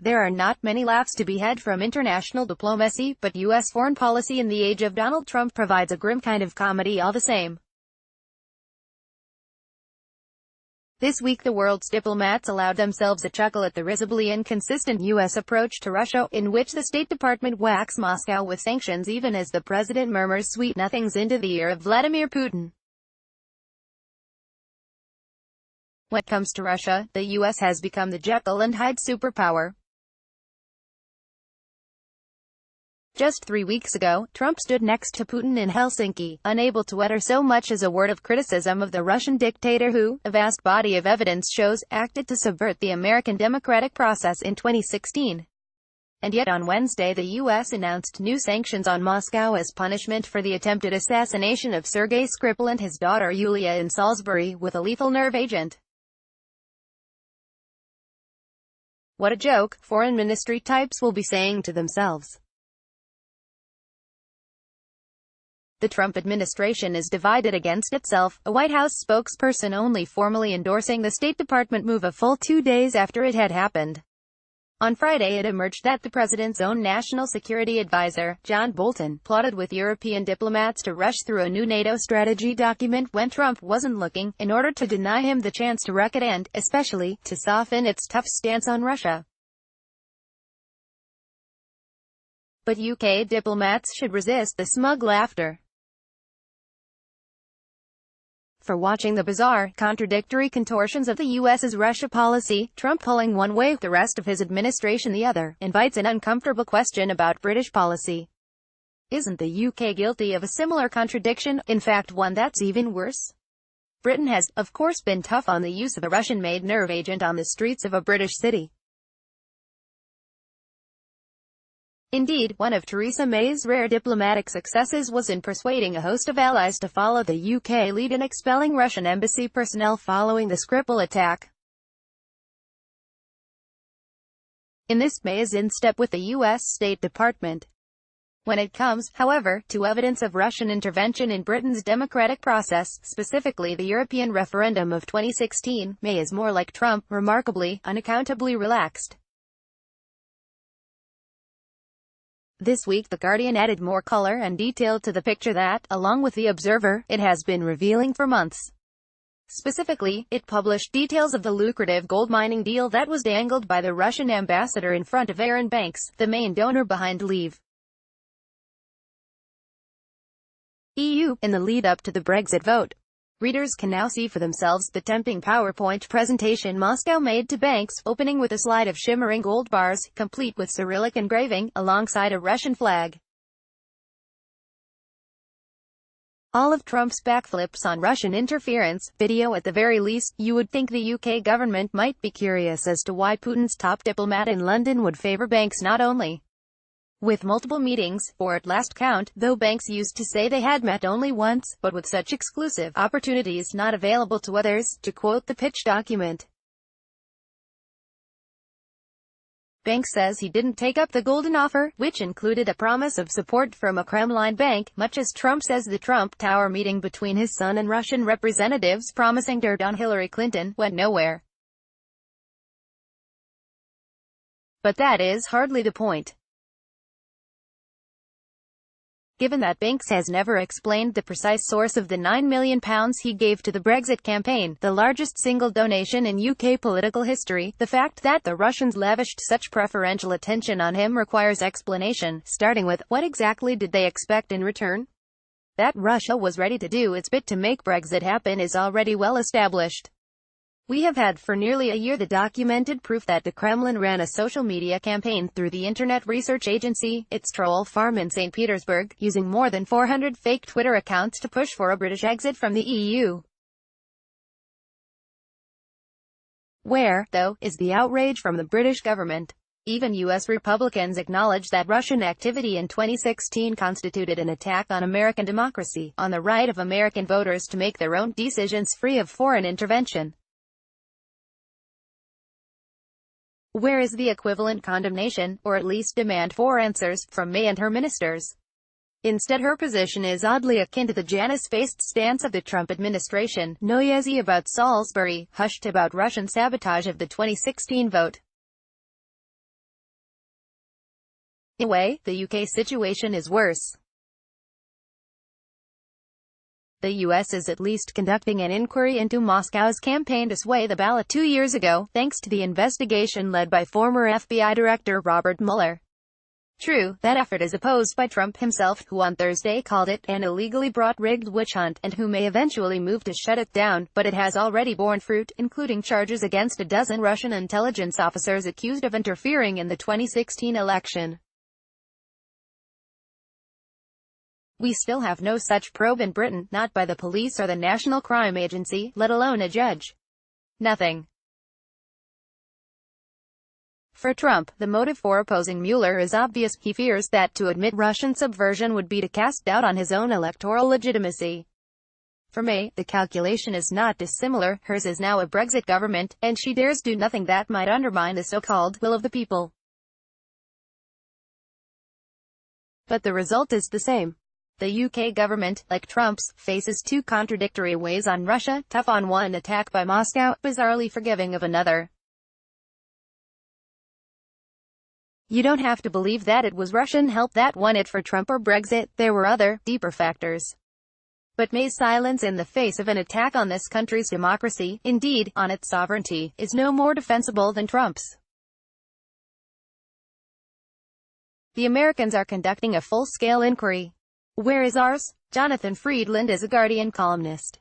There are not many laughs to be had from international diplomacy, but U.S. foreign policy in the age of Donald Trump provides a grim kind of comedy all the same. This week the world's diplomats allowed themselves a chuckle at the risibly inconsistent U.S. approach to Russia, in which the State Department whacks Moscow with sanctions even as the president murmurs sweet nothings into the ear of Vladimir Putin. When it comes to Russia, the U.S. has become the Jekyll and Hyde superpower. Just 3 weeks ago, Trump stood next to Putin in Helsinki, unable to utter so much as a word of criticism of the Russian dictator who, a vast body of evidence shows, acted to subvert the American democratic process in 2016. And yet on Wednesday the U.S. announced new sanctions on Moscow as punishment for the attempted assassination of Sergei Skripal and his daughter Yulia in Salisbury with a lethal nerve agent. What a joke, foreign ministry types will be saying to themselves. The Trump administration is divided against itself, a White House spokesperson only formally endorsing the State Department move a full 2 days after it had happened. On Friday it emerged that the president's own national security advisor, John Bolton, plotted with European diplomats to rush through a new NATO strategy document when Trump wasn't looking, in order to deny him the chance to wreck it and, especially, to soften its tough stance on Russia. But UK diplomats should resist the smug laughter. For watching the bizarre, contradictory contortions of the U.S.'s Russia policy, Trump pulling one way, the rest of his administration the other, invites an uncomfortable question about British policy. Isn't the UK guilty of a similar contradiction, in fact one that's even worse? Britain has, of course, been tough on the use of a Russian-made nerve agent on the streets of a British city. Indeed, one of Theresa May's rare diplomatic successes was in persuading a host of allies to follow the UK lead in expelling Russian embassy personnel following the Skripal attack. In this, May is in step with the U.S. State Department. When it comes, however, to evidence of Russian intervention in Britain's democratic process, specifically the European referendum of 2016, May is more like Trump, remarkably, unaccountably relaxed. This week The Guardian added more color and detail to the picture that, along with The Observer, it has been revealing for months. Specifically, it published details of the lucrative gold mining deal that was dangled by the Russian ambassador in front of Arron Banks, the main donor behind Leave. EU, in the lead-up to the Brexit vote. Readers can now see for themselves the tempting PowerPoint presentation Moscow made to Banks, opening with a slide of shimmering gold bars, complete with Cyrillic engraving, alongside a Russian flag. All of Trump's backflips on Russian interference, video at the very least. You would think the UK government might be curious as to why Putin's top diplomat in London would favour Banks not only with multiple meetings, for at last count, though Banks used to say they had met only once, but with such exclusive opportunities not available to others, to quote the pitch document. Banks says he didn't take up the golden offer, which included a promise of support from a Kremlin bank, much as Trump says the Trump Tower meeting between his son and Russian representatives promising dirt on Hillary Clinton went nowhere. But that is hardly the point. Given that Banks has never explained the precise source of the £9 million he gave to the Brexit campaign, the largest single donation in UK political history, the fact that the Russians lavished such preferential attention on him requires explanation, starting with, what exactly did they expect in return? That Russia was ready to do its bit to make Brexit happen is already well established. We have had for nearly a year the documented proof that the Kremlin ran a social media campaign through the internet research agency, its troll farm in St. Petersburg, using more than 400 fake Twitter accounts to push for a British exit from the EU. Where, though, is the outrage from the British government? Even US Republicans acknowledge that Russian activity in 2016 constituted an attack on American democracy, on the right of American voters to make their own decisions free of foreign intervention. Where is the equivalent condemnation, or at least demand for answers, from May and her ministers? Instead, her position is oddly akin to the Janus-faced stance of the Trump administration, noisy about Salisbury, hushed about Russian sabotage of the 2016 vote. In a way, the UK situation is worse. The US is at least conducting an inquiry into Moscow's campaign to sway the ballot 2 years ago, thanks to the investigation led by former FBI Director Robert Mueller. True, that effort is opposed by Trump himself, who on Thursday called it an illegally brought rigged witch hunt, and who may eventually move to shut it down, but it has already borne fruit, including charges against a dozen Russian intelligence officers accused of interfering in the 2016 election. We still have no such probe in Britain, not by the police or the National Crime Agency, let alone a judge. Nothing. For Trump, the motive for opposing Mueller is obvious. He fears that to admit Russian subversion would be to cast doubt on his own electoral legitimacy. For May, the calculation is not dissimilar. Hers is now a Brexit government, and she dares do nothing that might undermine the so-called will of the people. But the result is the same. The UK government, like Trump's, faces two contradictory ways on Russia: tough on one attack by Moscow, bizarrely forgiving of another. You don't have to believe that it was Russian help that won it for Trump or Brexit. There were other, deeper factors. But May's silence in the face of an attack on this country's democracy, indeed, on its sovereignty, is no more defensible than Trump's. The Americans are conducting a full-scale inquiry. Where is ours? Jonathan Freedland is a Guardian columnist.